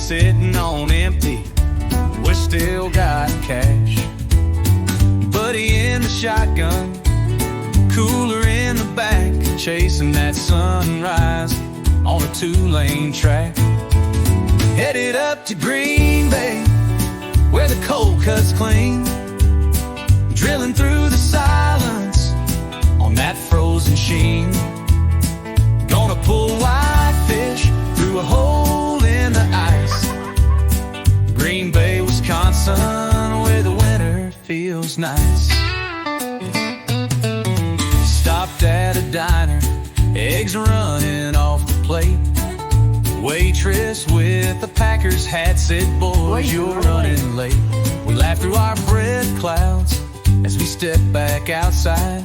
sitting on empty. We still got cash. Buddy in the shotgun, cooler in the back, chasing that sunrise on a two-lane track. Headed up to Green Bay, where the cold cuts clean, drilling through the silence on that frozen sheen. Gonna pull whitefish through a hole in the ice. Green Bay, Wisconsin, where the winter feels nice. Stopped at a diner, eggs running off the plate. Waitress with the Packers hat said, "Boys, you're running late." We laughed through our breath clouds as we stepped back outside.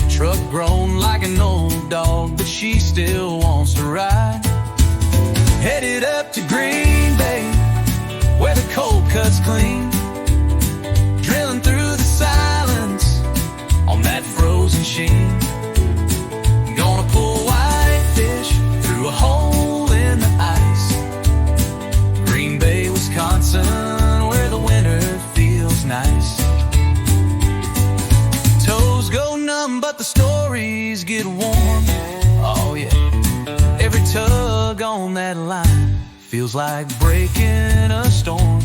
Truck grown like an old dog, but she still wants to ride. Headed up to Green Bay, where the cold cuts clean, drilling through the silence on that frozen sheen. Gonna pull whitefish through a hole in the ice. Green Bay, Wisconsin, where the winter feels nice. Toes go numb, but the stories get warm. Oh yeah, every tug on that line feels like breaking a storm.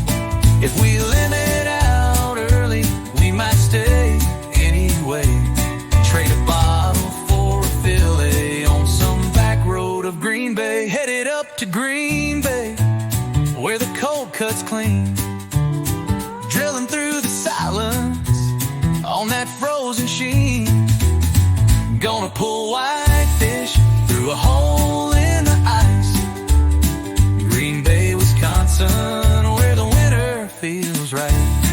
If we limit out early, we might stay anyway. Trade a bottle for a fillet on some back road of Green Bay. Headed up to Green Bay, where the cold cuts clean, drilling through the silence on that frozen sheen. Gonna pull whitefish through a hole in the ice. Green Bay, Wisconsin, where the winter feels right.